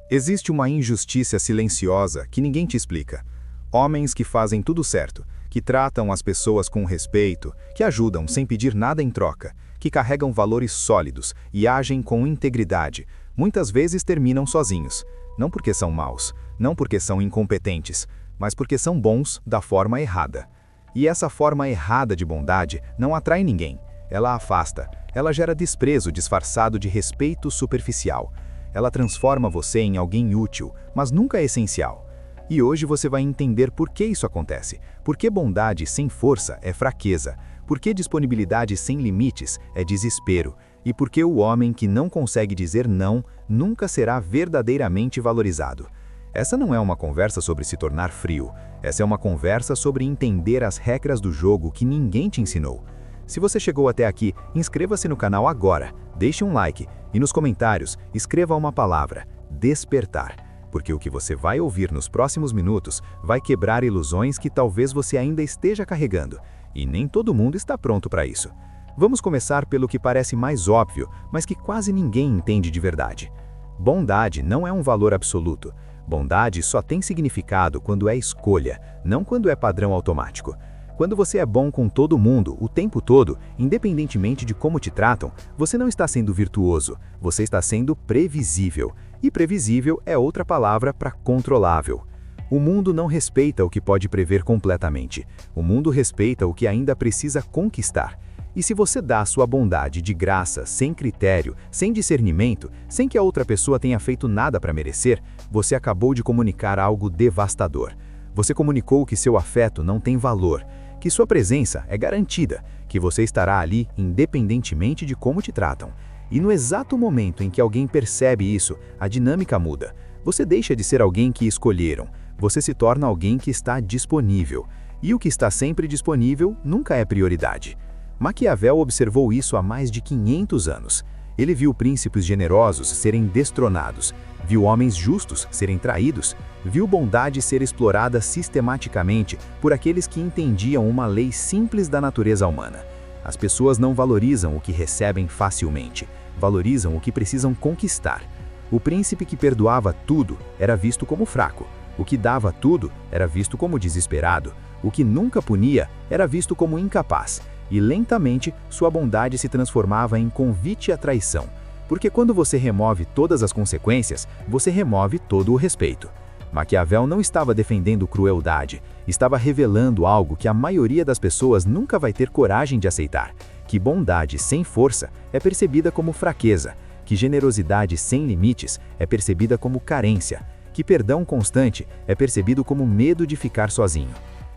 Existe uma injustiça silenciosa que ninguém te explica. Homens que fazem tudo certo, que tratam as pessoas com respeito, que ajudam sem pedir nada em troca, que carregam valores sólidos e agem com integridade, muitas vezes terminam sozinhos. Não porque são maus, não porque são incompetentes, mas porque são bons da forma errada. E essa forma errada de bondade não atrai ninguém. Ela afasta, ela gera desprezo disfarçado de respeito superficial. Ela transforma você em alguém útil, mas nunca essencial. E hoje você vai entender por que isso acontece, por que bondade sem força é fraqueza, por que disponibilidade sem limites é desespero, e por que o homem que não consegue dizer não nunca será verdadeiramente valorizado. Essa não é uma conversa sobre se tornar frio, essa é uma conversa sobre entender as regras do jogo que ninguém te ensinou. Se você chegou até aqui, inscreva-se no canal agora, deixe um like e nos comentários escreva uma palavra: despertar. Porque o que você vai ouvir nos próximos minutos vai quebrar ilusões que talvez você ainda esteja carregando, e nem todo mundo está pronto para isso. Vamos começar pelo que parece mais óbvio, mas que quase ninguém entende de verdade. Bondade não é um valor absoluto. Bondade só tem significado quando é escolha, não quando é padrão automático. Quando você é bom com todo mundo, o tempo todo, independentemente de como te tratam, você não está sendo virtuoso, você está sendo previsível. E previsível é outra palavra para controlável. O mundo não respeita o que pode prever completamente. O mundo respeita o que ainda precisa conquistar. E se você dá a sua bondade de graça, sem critério, sem discernimento, sem que a outra pessoa tenha feito nada para merecer, você acabou de comunicar algo devastador. Você comunicou que seu afeto não tem valor, que sua presença é garantida, que você estará ali independentemente de como te tratam. E no exato momento em que alguém percebe isso, a dinâmica muda. Você deixa de ser alguém que escolheram, você se torna alguém que está disponível. E o que está sempre disponível nunca é prioridade. Maquiavel observou isso há mais de 500 anos. Ele viu príncipes generosos serem destronados, viu homens justos serem traídos, viu bondade ser explorada sistematicamente por aqueles que entendiam uma lei simples da natureza humana. As pessoas não valorizam o que recebem facilmente, valorizam o que precisam conquistar. O príncipe que perdoava tudo era visto como fraco, o que dava tudo era visto como desesperado, o que nunca punia era visto como incapaz. E lentamente, sua bondade se transformava em convite à traição, porque quando você remove todas as consequências, você remove todo o respeito. Maquiavel não estava defendendo crueldade, estava revelando algo que a maioria das pessoas nunca vai ter coragem de aceitar, que bondade sem força é percebida como fraqueza, que generosidade sem limites é percebida como carência, que perdão constante é percebido como medo de ficar sozinho.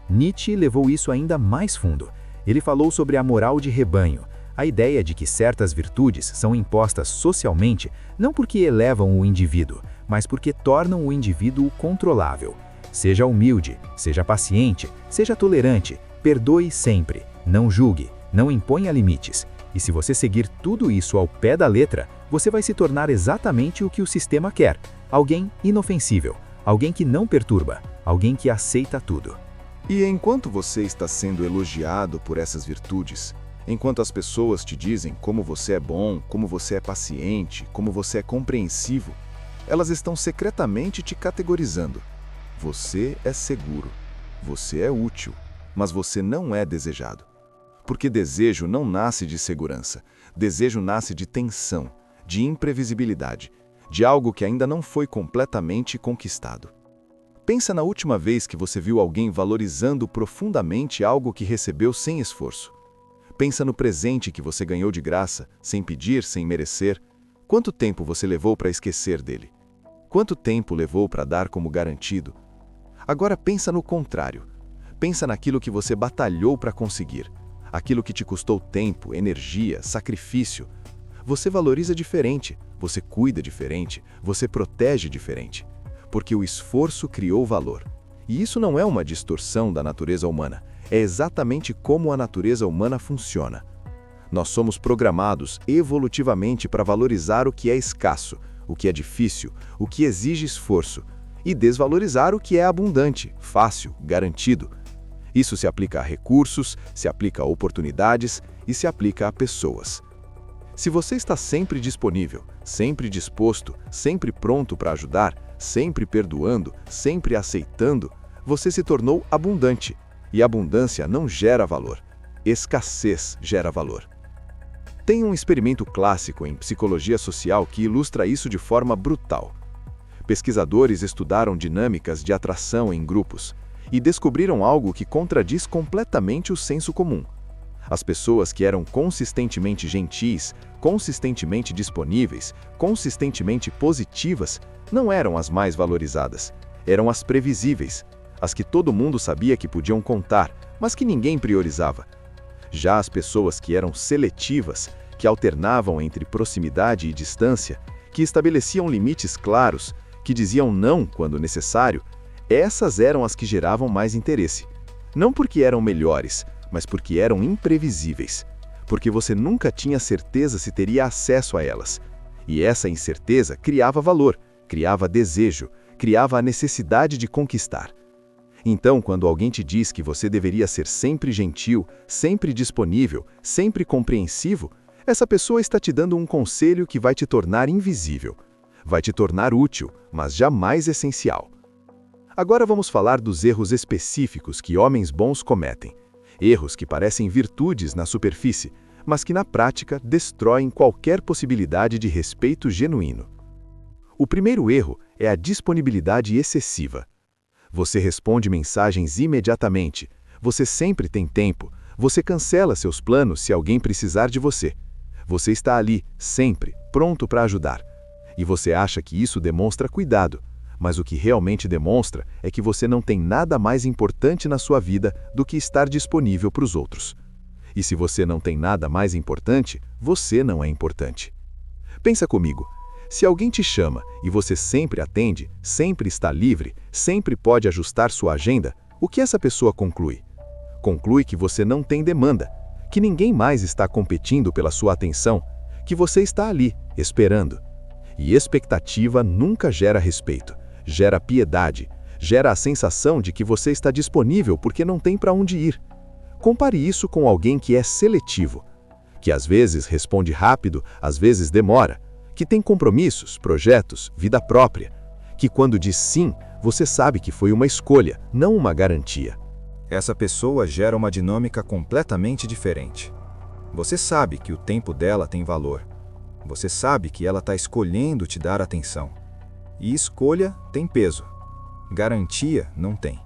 Nietzsche levou isso ainda mais fundo. Ele falou sobre a moral de rebanho, a ideia de que certas virtudes são impostas socialmente não porque elevam o indivíduo, mas porque tornam o indivíduo controlável. Seja humilde, seja paciente, seja tolerante, perdoe sempre, não julgue, não imponha limites. E se você seguir tudo isso ao pé da letra, você vai se tornar exatamente o que o sistema quer: alguém inofensível, alguém que não perturba, alguém que aceita tudo. E enquanto você está sendo elogiado por essas virtudes, enquanto as pessoas te dizem como você é bom, como você é paciente, como você é compreensivo, elas estão secretamente te categorizando. Você é seguro, você é útil, mas você não é desejado. Porque desejo não nasce de segurança, desejo nasce de tensão, de imprevisibilidade, de algo que ainda não foi completamente conquistado. Pensa na última vez que você viu alguém valorizando profundamente algo que recebeu sem esforço. Pensa no presente que você ganhou de graça, sem pedir, sem merecer. Quanto tempo você levou para esquecer dele? Quanto tempo levou para dar como garantido? Agora pensa no contrário. Pensa naquilo que você batalhou para conseguir. Aquilo que te custou tempo, energia, sacrifício. Você valoriza diferente, você cuida diferente, você protege diferente. Porque o esforço criou valor. E isso não é uma distorção da natureza humana, é exatamente como a natureza humana funciona. Nós somos programados evolutivamente para valorizar o que é escasso, o que é difícil, o que exige esforço, e desvalorizar o que é abundante, fácil, garantido. Isso se aplica a recursos, se aplica a oportunidades e se aplica a pessoas. Se você está sempre disponível, sempre disposto, sempre pronto para ajudar, sempre perdoando, sempre aceitando, você se tornou abundante. E abundância não gera valor. Escassez gera valor. Tem um experimento clássico em psicologia social que ilustra isso de forma brutal. Pesquisadores estudaram dinâmicas de atração em grupos e descobriram algo que contradiz completamente o senso comum. As pessoas que eram consistentemente gentis, consistentemente disponíveis, consistentemente positivas, não eram as mais valorizadas. Eram as previsíveis, as que todo mundo sabia que podiam contar, mas que ninguém priorizava. Já as pessoas que eram seletivas, que alternavam entre proximidade e distância, que estabeleciam limites claros, que diziam não quando necessário, essas eram as que geravam mais interesse. Não porque eram melhores, mas porque eram imprevisíveis. Porque você nunca tinha certeza se teria acesso a elas. E essa incerteza criava valor, criava desejo, criava a necessidade de conquistar. Então, quando alguém te diz que você deveria ser sempre gentil, sempre disponível, sempre compreensivo, essa pessoa está te dando um conselho que vai te tornar invisível. Vai te tornar útil, mas jamais essencial. Agora vamos falar dos erros específicos que homens bons cometem. Erros que parecem virtudes na superfície, mas que na prática destroem qualquer possibilidade de respeito genuíno. O primeiro erro é a disponibilidade excessiva. Você responde mensagens imediatamente, você sempre tem tempo, você cancela seus planos se alguém precisar de você. Você está ali, sempre, pronto para ajudar. E você acha que isso demonstra cuidado, mas o que realmente demonstra é que você não tem nada mais importante na sua vida do que estar disponível para os outros. E se você não tem nada mais importante, você não é importante. Pensa comigo, se alguém te chama e você sempre atende, sempre está livre, sempre pode ajustar sua agenda, o que essa pessoa conclui? Conclui que você não tem demanda, que ninguém mais está competindo pela sua atenção, que você está ali, esperando. E expectativa nunca gera respeito, gera piedade, gera a sensação de que você está disponível porque não tem para onde ir. Compare isso com alguém que é seletivo, que às vezes responde rápido, às vezes demora, que tem compromissos, projetos, vida própria, que quando diz sim, você sabe que foi uma escolha, não uma garantia. Essa pessoa gera uma dinâmica completamente diferente. Você sabe que o tempo dela tem valor. Você sabe que ela está escolhendo te dar atenção. E escolha tem peso. Garantia não tem.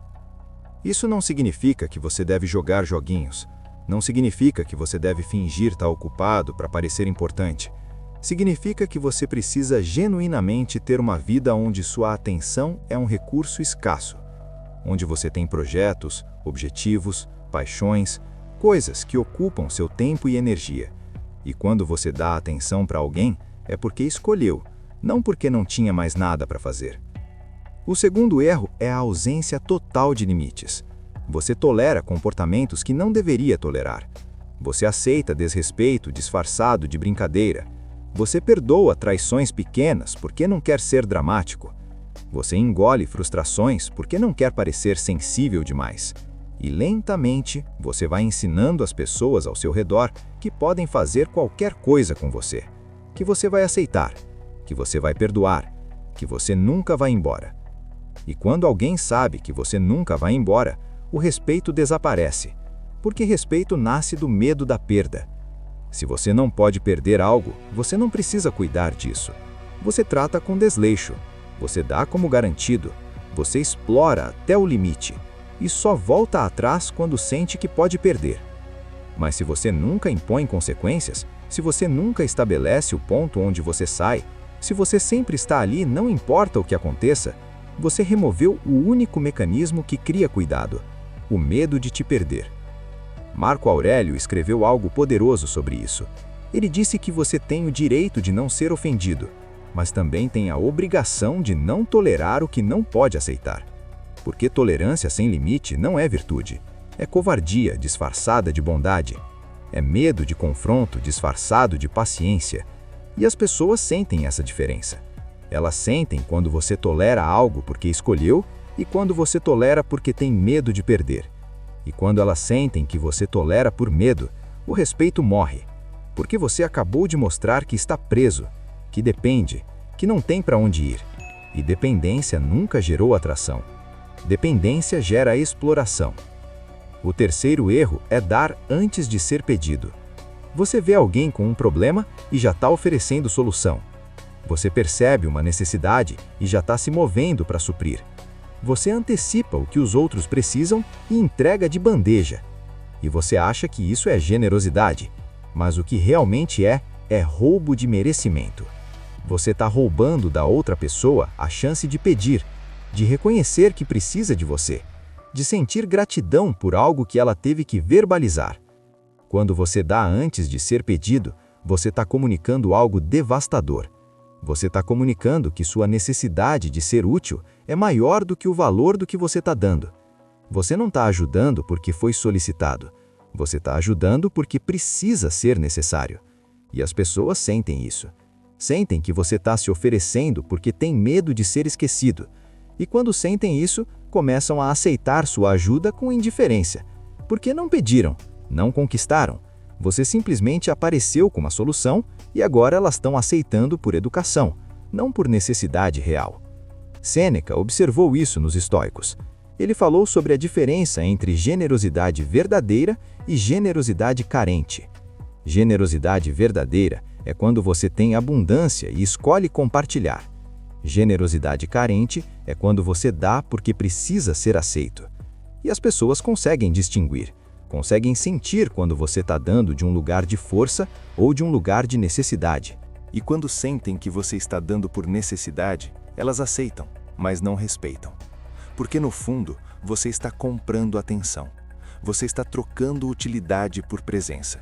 Isso não significa que você deve jogar joguinhos. Não significa que você deve fingir estar ocupado para parecer importante. Significa que você precisa genuinamente ter uma vida onde sua atenção é um recurso escasso. Onde você tem projetos, objetivos, paixões, coisas que ocupam seu tempo e energia. E quando você dá atenção para alguém, é porque escolheu, não porque não tinha mais nada para fazer. O segundo erro é a ausência total de limites. Você tolera comportamentos que não deveria tolerar. Você aceita desrespeito disfarçado de brincadeira. Você perdoa traições pequenas porque não quer ser dramático. Você engole frustrações porque não quer parecer sensível demais. E lentamente, você vai ensinando as pessoas ao seu redor que podem fazer qualquer coisa com você, que você vai aceitar, que você vai perdoar, que você nunca vai embora. E quando alguém sabe que você nunca vai embora, o respeito desaparece, porque respeito nasce do medo da perda. Se você não pode perder algo, você não precisa cuidar disso. Você trata com desleixo, você dá como garantido, você explora até o limite e só volta atrás quando sente que pode perder. Mas se você nunca impõe consequências, se você nunca estabelece o ponto onde você sai, se você sempre está ali, não importa o que aconteça, você removeu o único mecanismo que cria cuidado, o medo de te perder. Marco Aurélio escreveu algo poderoso sobre isso. Ele disse que você tem o direito de não ser ofendido, mas também tem a obrigação de não tolerar o que não pode aceitar. Porque tolerância sem limite não é virtude. É covardia disfarçada de bondade. É medo de confronto disfarçado de paciência. E as pessoas sentem essa diferença. Elas sentem quando você tolera algo porque escolheu e quando você tolera porque tem medo de perder. E quando elas sentem que você tolera por medo, o respeito morre. Porque você acabou de mostrar que está preso. que depende, que não tem para onde ir. E dependência nunca gerou atração. Dependência gera exploração. O terceiro erro é dar antes de ser pedido. Você vê alguém com um problema e já está oferecendo solução. Você percebe uma necessidade e já está se movendo para suprir. Você antecipa o que os outros precisam e entrega de bandeja. E você acha que isso é generosidade, mas o que realmente é roubo de merecimento. Você está roubando da outra pessoa a chance de pedir, de reconhecer que precisa de você, de sentir gratidão por algo que ela teve que verbalizar. Quando você dá antes de ser pedido, você está comunicando algo devastador. Você está comunicando que sua necessidade de ser útil é maior do que o valor do que você está dando. Você não está ajudando porque foi solicitado. Você está ajudando porque precisa ser necessário. E as pessoas sentem isso. Sentem que você está se oferecendo porque tem medo de ser esquecido. E quando sentem isso, começam a aceitar sua ajuda com indiferença. Porque não pediram, não conquistaram. Você simplesmente apareceu com uma solução e agora elas estão aceitando por educação, não por necessidade real. Sêneca observou isso nos estoicos. Ele falou sobre a diferença entre generosidade verdadeira e generosidade carente. Generosidade verdadeira é quando você tem abundância e escolhe compartilhar. Generosidade carente é quando você dá porque precisa ser aceito. E as pessoas conseguem distinguir, conseguem sentir quando você está dando de um lugar de força ou de um lugar de necessidade. E quando sentem que você está dando por necessidade, elas aceitam, mas não respeitam. Porque no fundo, você está comprando atenção. Você está trocando utilidade por presença.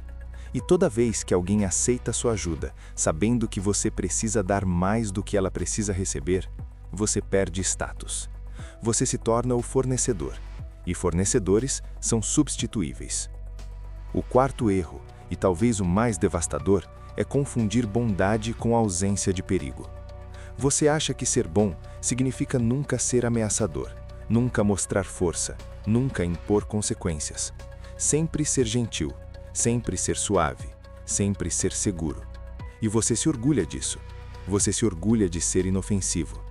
E toda vez que alguém aceita sua ajuda, sabendo que você precisa dar mais do que ela precisa receber, você perde status. Você se torna o fornecedor. E fornecedores são substituíveis. O quarto erro, e talvez o mais devastador, é confundir bondade com ausência de perigo. Você acha que ser bom significa nunca ser ameaçador, nunca mostrar força, nunca impor consequências. Sempre ser gentil, sempre ser suave, sempre ser seguro. E você se orgulha disso. Você se orgulha de ser inofensivo.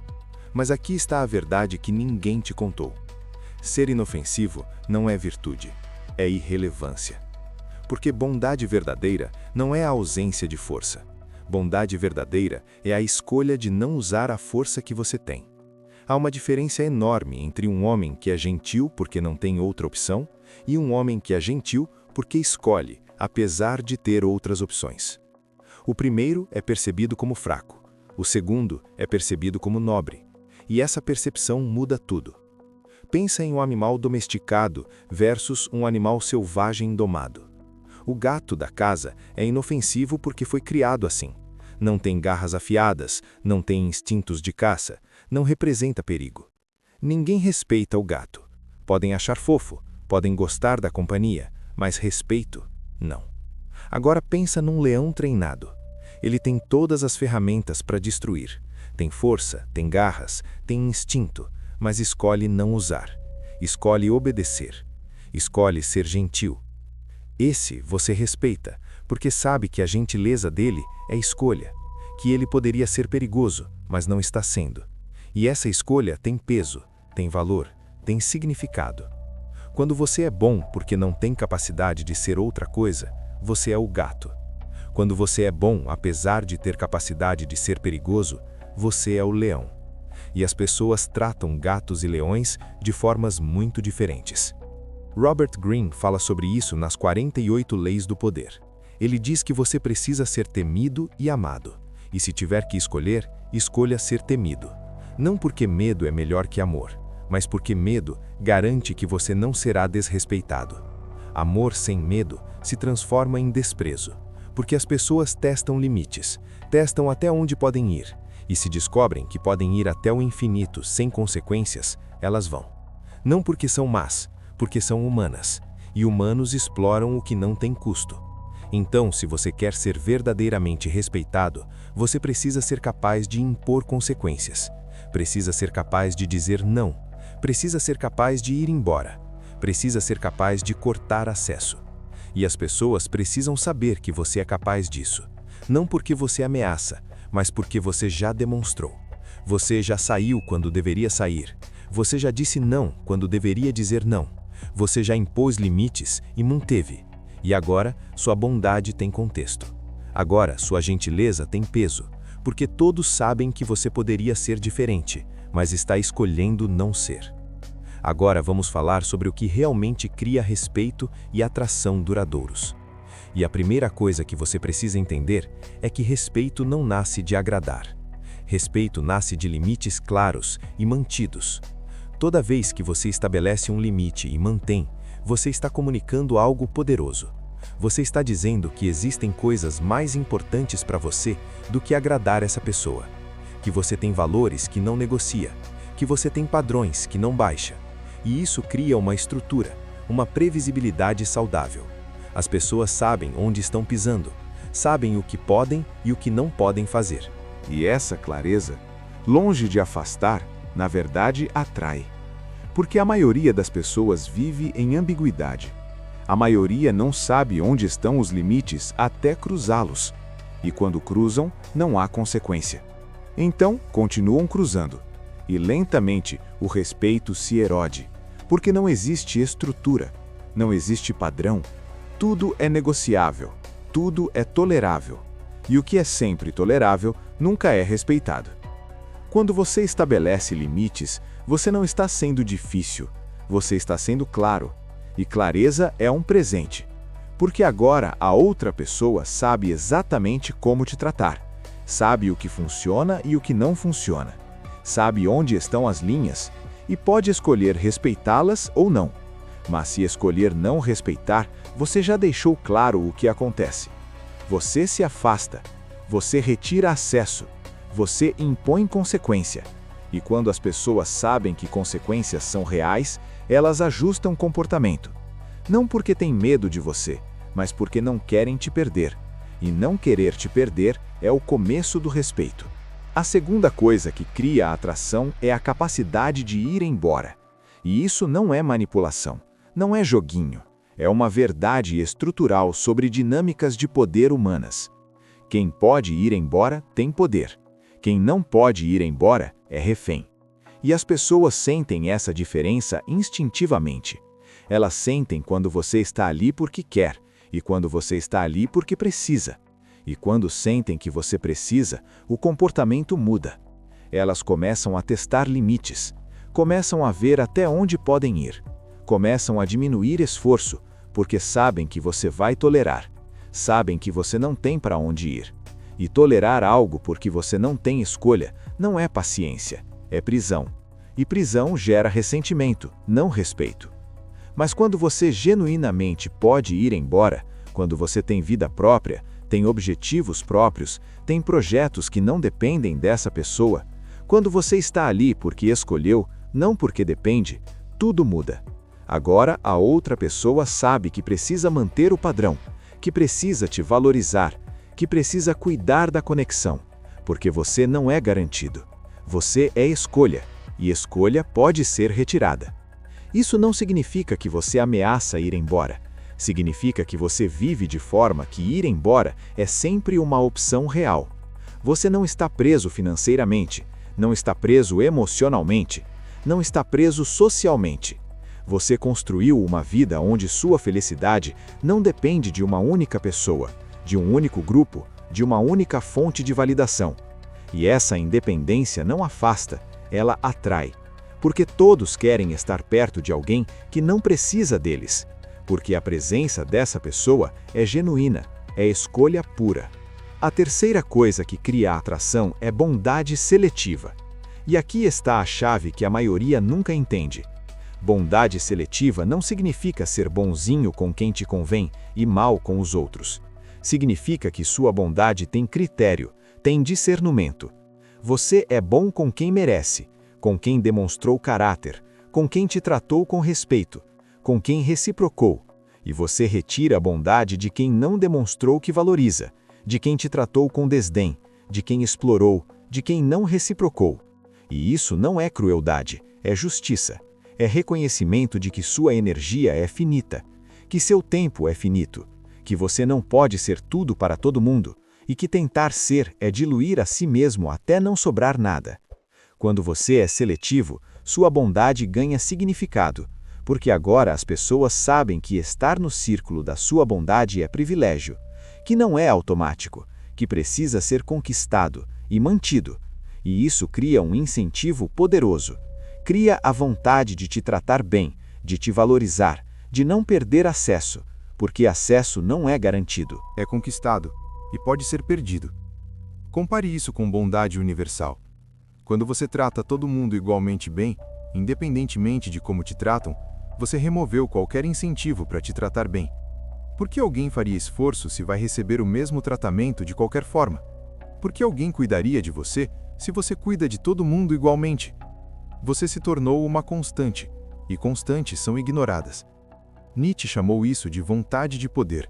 Mas aqui está a verdade que ninguém te contou. Ser inofensivo não é virtude, é irrelevância. Porque bondade verdadeira não é a ausência de força. Bondade verdadeira é a escolha de não usar a força que você tem. Há uma diferença enorme entre um homem que é gentil porque não tem outra opção e um homem que é gentil porque escolhe, apesar de ter outras opções. O primeiro é percebido como fraco, o segundo é percebido como nobre. E essa percepção muda tudo. Pensa em um animal domesticado versus um animal selvagem domado. O gato da casa é inofensivo porque foi criado assim. Não tem garras afiadas, não tem instintos de caça, não representa perigo. Ninguém respeita o gato. Podem achar fofo, podem gostar da companhia, mas respeito, não. Agora pensa num leão treinado. Ele tem todas as ferramentas para destruir. Tem força, tem garras, tem instinto, mas escolhe não usar. Escolhe obedecer. Escolhe ser gentil. Esse você respeita, porque sabe que a gentileza dele é escolha, que ele poderia ser perigoso, mas não está sendo. E essa escolha tem peso, tem valor, tem significado. Quando você é bom porque não tem capacidade de ser outra coisa, você é o gato. Quando você é bom apesar de ter capacidade de ser perigoso, você é o leão. E as pessoas tratam gatos e leões de formas muito diferentes. Robert Greene fala sobre isso nas 48 Leis do Poder. Ele diz que você precisa ser temido e amado. E se tiver que escolher, escolha ser temido. Não porque medo é melhor que amor, mas porque medo garante que você não será desrespeitado. Amor sem medo se transforma em desprezo, porque as pessoas testam limites, testam até onde podem ir, e se descobrem que podem ir até o infinito sem consequências, elas vão. Não porque são más, porque são humanas, e humanos exploram o que não tem custo. Então, se você quer ser verdadeiramente respeitado, você precisa ser capaz de impor consequências. Precisa ser capaz de dizer não. Precisa ser capaz de ir embora. Precisa ser capaz de cortar acesso. E as pessoas precisam saber que você é capaz disso. Não porque você ameaça, mas porque você já demonstrou. Você já saiu quando deveria sair. Você já disse não quando deveria dizer não. Você já impôs limites e manteve. E agora, sua bondade tem contexto. Agora, sua gentileza tem peso, porque todos sabem que você poderia ser diferente, mas está escolhendo não ser. Agora vamos falar sobre o que realmente cria respeito e atração duradouros. E a primeira coisa que você precisa entender é que respeito não nasce de agradar. Respeito nasce de limites claros e mantidos. Toda vez que você estabelece um limite e mantém, você está comunicando algo poderoso. Você está dizendo que existem coisas mais importantes para você do que agradar essa pessoa. Que você tem valores que não negocia. Que você tem padrões que não baixa. E isso cria uma estrutura, uma previsibilidade saudável. As pessoas sabem onde estão pisando, sabem o que podem e o que não podem fazer. E essa clareza, longe de afastar, na verdade atrai. Porque a maioria das pessoas vive em ambiguidade. A maioria não sabe onde estão os limites até cruzá-los. E quando cruzam, não há consequência. Então, continuam cruzando. E lentamente, o respeito se erode. Porque não existe estrutura, não existe padrão. Tudo é negociável, tudo é tolerável. E o que é sempre tolerável, nunca é respeitado. Quando você estabelece limites, você não está sendo difícil, você está sendo claro. E clareza é um presente, porque agora a outra pessoa sabe exatamente como te tratar, sabe o que funciona e o que não funciona, sabe onde estão as linhas e pode escolher respeitá-las ou não. Mas se escolher não respeitar, você já deixou claro o que acontece. Você se afasta, você retira acesso, você impõe consequência. E quando as pessoas sabem que consequências são reais, elas ajustam comportamento. Não porque têm medo de você, mas porque não querem te perder. E não querer te perder é o começo do respeito. A segunda coisa que cria a atração é a capacidade de ir embora. E isso não é manipulação, não é joguinho. É uma verdade estrutural sobre dinâmicas de poder humanas. Quem pode ir embora tem poder. Quem não pode ir embora é refém. E as pessoas sentem essa diferença instintivamente. Elas sentem quando você está ali porque quer, e quando você está ali porque precisa. E quando sentem que você precisa, o comportamento muda. Elas começam a testar limites, começam a ver até onde podem ir, começam a diminuir esforço, porque sabem que você vai tolerar, sabem que você não tem para onde ir. E tolerar algo porque você não tem escolha não é paciência, é prisão. E prisão gera ressentimento, não respeito. Mas quando você genuinamente pode ir embora, quando você tem vida própria, tem objetivos próprios, tem projetos que não dependem dessa pessoa, quando você está ali porque escolheu, não porque depende, tudo muda. Agora a outra pessoa sabe que precisa manter o padrão, que precisa te valorizar, que precisa cuidar da conexão, porque você não é garantido. Você é escolha, e escolha pode ser retirada. Isso não significa que você ameaça ir embora. Significa que você vive de forma que ir embora é sempre uma opção real. Você não está preso financeiramente, não está preso emocionalmente, não está preso socialmente. Você construiu uma vida onde sua felicidade não depende de uma única pessoa, de um único grupo, de uma única fonte de validação. E essa independência não afasta, ela atrai. Porque todos querem estar perto de alguém que não precisa deles. Porque a presença dessa pessoa é genuína, é escolha pura. A terceira coisa que cria atração é bondade seletiva. E aqui está a chave que a maioria nunca entende. Bondade seletiva não significa ser bonzinho com quem te convém e mal com os outros. Significa que sua bondade tem critério, tem discernimento. Você é bom com quem merece, com quem demonstrou caráter, com quem te tratou com respeito, com quem reciprocou. E você retira a bondade de quem não demonstrou que valoriza, de quem te tratou com desdém, de quem explorou, de quem não reciprocou. E isso não é crueldade, é justiça. É reconhecimento de que sua energia é finita, que seu tempo é finito, que você não pode ser tudo para todo mundo, e que tentar ser é diluir a si mesmo até não sobrar nada. Quando você é seletivo, sua bondade ganha significado, porque agora as pessoas sabem que estar no círculo da sua bondade é privilégio, que não é automático, que precisa ser conquistado e mantido, e isso cria um incentivo poderoso. Cria a vontade de te tratar bem, de te valorizar, de não perder acesso, porque acesso não é garantido. É conquistado e pode ser perdido. Compare isso com bondade universal. Quando você trata todo mundo igualmente bem, independentemente de como te tratam, você removeu qualquer incentivo para te tratar bem. Por que alguém faria esforço se vai receber o mesmo tratamento de qualquer forma? Por que alguém cuidaria de você se você cuida de todo mundo igualmente? Você se tornou uma constante, e constantes são ignoradas. Nietzsche chamou isso de vontade de poder.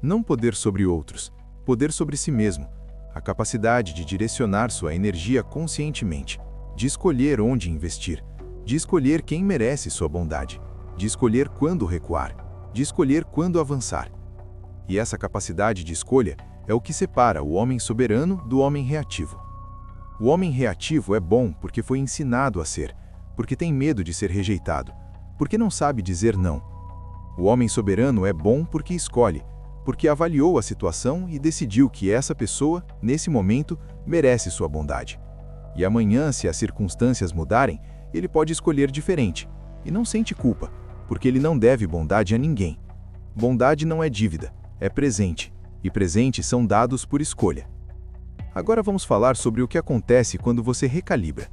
Não poder sobre outros, poder sobre si mesmo. A capacidade de direcionar sua energia conscientemente, de escolher onde investir, de escolher quem merece sua bondade, de escolher quando recuar, de escolher quando avançar. E essa capacidade de escolha é o que separa o homem soberano do homem reativo. O homem reativo é bom porque foi ensinado a ser, porque tem medo de ser rejeitado, porque não sabe dizer não. O homem soberano é bom porque escolhe, porque avaliou a situação e decidiu que essa pessoa, nesse momento, merece sua bondade. E amanhã, se as circunstâncias mudarem, ele pode escolher diferente, e não sente culpa, porque ele não deve bondade a ninguém. Bondade não é dívida, é presente, e presentes são dados por escolha. Agora vamos falar sobre o que acontece quando você recalibra,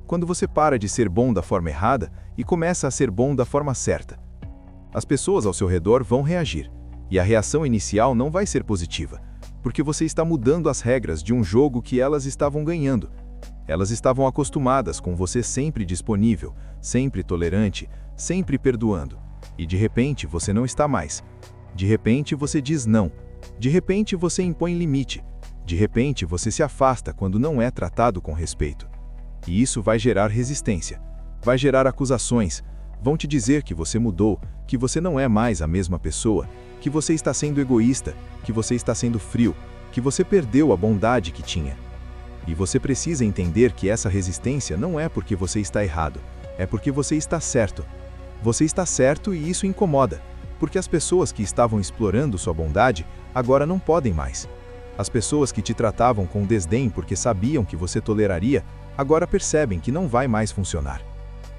quando você para de ser bom da forma errada e começa a ser bom da forma certa. As pessoas ao seu redor vão reagir. E a reação inicial não vai ser positiva, porque você está mudando as regras de um jogo que elas estavam ganhando. Elas estavam acostumadas com você sempre disponível, sempre tolerante, sempre perdoando. E de repente você não está mais. De repente você diz não. De repente você impõe limite. De repente você se afasta quando não é tratado com respeito. E isso vai gerar resistência. Vai gerar acusações. Vão te dizer que você mudou, que você não é mais a mesma pessoa, que você está sendo egoísta, que você está sendo frio, que você perdeu a bondade que tinha. E você precisa entender que essa resistência não é porque você está errado, é porque você está certo. Você está certo e isso incomoda, porque as pessoas que estavam explorando sua bondade agora não podem mais. As pessoas que te tratavam com desdém porque sabiam que você toleraria, agora percebem que não vai mais funcionar.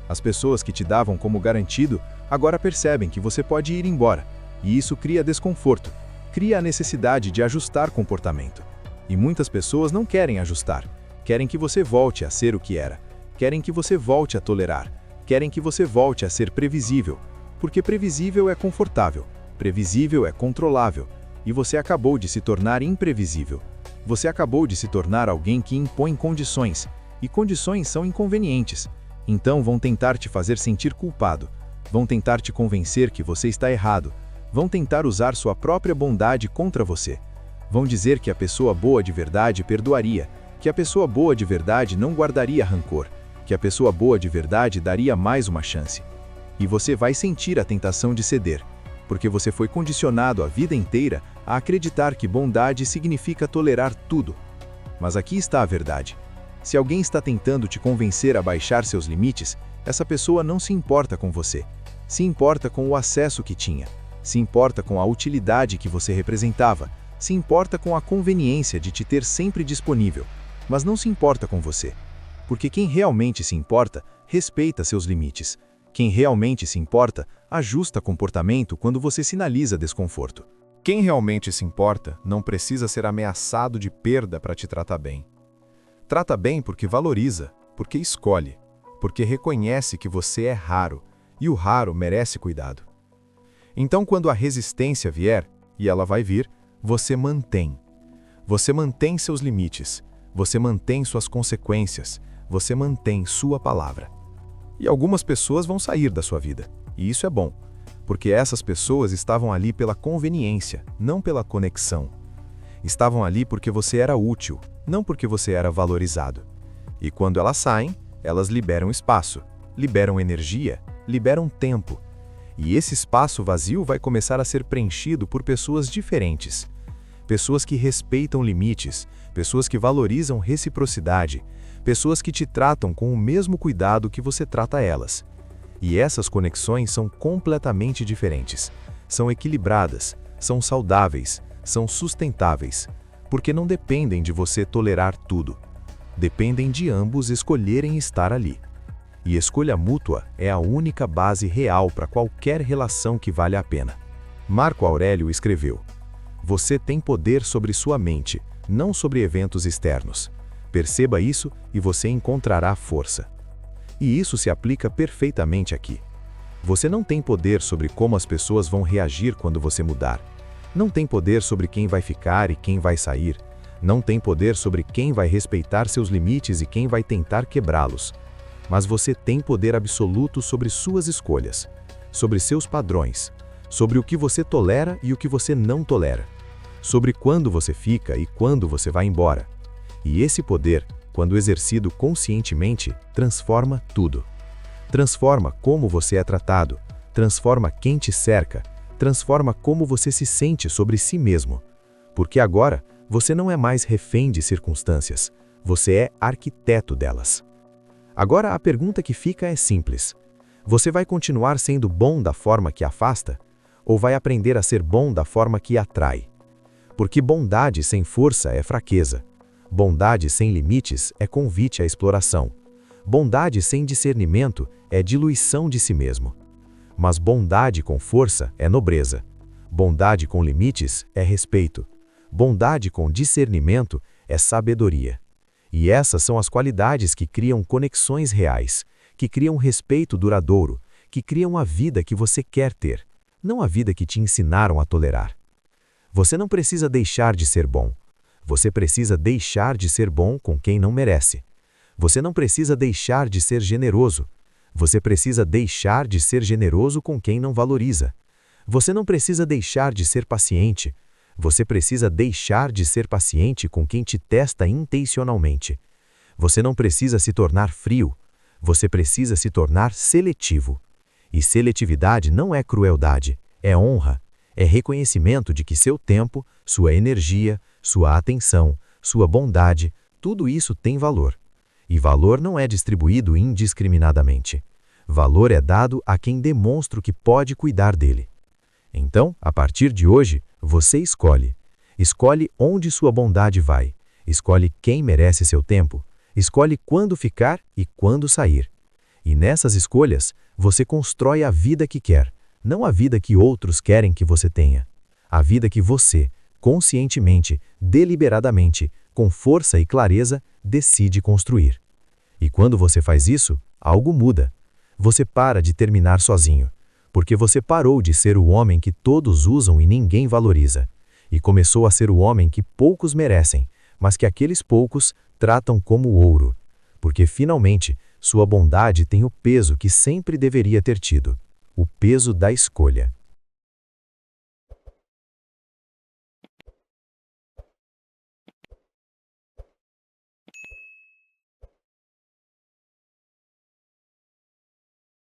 As pessoas que te davam como garantido, agora percebem que você pode ir embora. E isso cria desconforto, cria a necessidade de ajustar comportamento. E muitas pessoas não querem ajustar, querem que você volte a ser o que era, querem que você volte a tolerar, querem que você volte a ser previsível, porque previsível é confortável, previsível é controlável, e você acabou de se tornar imprevisível. Você acabou de se tornar alguém que impõe condições, e condições são inconvenientes. Então vão tentar te fazer sentir culpado, vão tentar te convencer que você está errado, vão tentar usar sua própria bondade contra você. Vão dizer que a pessoa boa de verdade perdoaria, que a pessoa boa de verdade não guardaria rancor, que a pessoa boa de verdade daria mais uma chance. E você vai sentir a tentação de ceder, porque você foi condicionado a vida inteira a acreditar que bondade significa tolerar tudo. Mas aqui está a verdade. Se alguém está tentando te convencer a baixar seus limites, essa pessoa não se importa com você, se importa com o acesso que tinha, se importa com a utilidade que você representava, se importa com a conveniência de te ter sempre disponível, mas não se importa com você. Porque quem realmente se importa, respeita seus limites. Quem realmente se importa, ajusta comportamento quando você sinaliza desconforto. Quem realmente se importa não precisa ser ameaçado de perda para te tratar bem. Trata bem porque valoriza, porque escolhe, porque reconhece que você é raro, e o raro merece cuidado. Então, quando a resistência vier, e ela vai vir, você mantém. Você mantém seus limites, você mantém suas consequências, você mantém sua palavra. E algumas pessoas vão sair da sua vida, e isso é bom, porque essas pessoas estavam ali pela conveniência, não pela conexão. Estavam ali porque você era útil, não porque você era valorizado. E quando elas saem, elas liberam espaço, liberam energia, liberam tempo. E esse espaço vazio vai começar a ser preenchido por pessoas diferentes. pessoas que respeitam limites, pessoas que valorizam reciprocidade, pessoas que te tratam com o mesmo cuidado que você trata elas. E essas conexões são completamente diferentes. São equilibradas, são saudáveis, são sustentáveis, porque não dependem de você tolerar tudo. Dependem de ambos escolherem estar ali. E escolha mútua é a única base real para qualquer relação que vale a pena. Marco Aurélio escreveu: "Você tem poder sobre sua mente, não sobre eventos externos. Perceba isso e você encontrará força." E isso se aplica perfeitamente aqui. Você não tem poder sobre como as pessoas vão reagir quando você mudar. Não tem poder sobre quem vai ficar e quem vai sair. Não tem poder sobre quem vai respeitar seus limites e quem vai tentar quebrá-los. Mas você tem poder absoluto sobre suas escolhas, sobre seus padrões, sobre o que você tolera e o que você não tolera, sobre quando você fica e quando você vai embora. E esse poder, quando exercido conscientemente, transforma tudo. Transforma como você é tratado, transforma quem te cerca, transforma como você se sente sobre si mesmo. Porque agora, você não é mais refém de circunstâncias, você é arquiteto delas. Agora a pergunta que fica é simples. Você vai continuar sendo bom da forma que afasta? Ou vai aprender a ser bom da forma que atrai? Porque bondade sem força é fraqueza. Bondade sem limites é convite à exploração. Bondade sem discernimento é diluição de si mesmo. Mas bondade com força é nobreza. Bondade com limites é respeito. Bondade com discernimento é sabedoria. E essas são as qualidades que criam conexões reais, que criam respeito duradouro, que criam a vida que você quer ter, não a vida que te ensinaram a tolerar. Você não precisa deixar de ser bom. Você precisa deixar de ser bom com quem não merece. Você não precisa deixar de ser generoso. Você precisa deixar de ser generoso com quem não valoriza. Você não precisa deixar de ser paciente. Você precisa deixar de ser paciente com quem te testa intencionalmente. Você não precisa se tornar frio. Você precisa se tornar seletivo. E seletividade não é crueldade, é honra. É reconhecimento de que seu tempo, sua energia, sua atenção, sua bondade, tudo isso tem valor. E valor não é distribuído indiscriminadamente. Valor é dado a quem demonstra que pode cuidar dele. Então, a partir de hoje, você escolhe. Escolhe onde sua bondade vai. Escolhe quem merece seu tempo. Escolhe quando ficar e quando sair. E nessas escolhas, você constrói a vida que quer, não a vida que outros querem que você tenha. A vida que você, conscientemente, deliberadamente, com força e clareza, decide construir. E quando você faz isso, algo muda. Você para de terminar sozinho. Porque você parou de ser o homem que todos usam e ninguém valoriza, e começou a ser o homem que poucos merecem, mas que aqueles poucos tratam como ouro, porque finalmente sua bondade tem o peso que sempre deveria ter tido, o peso da escolha.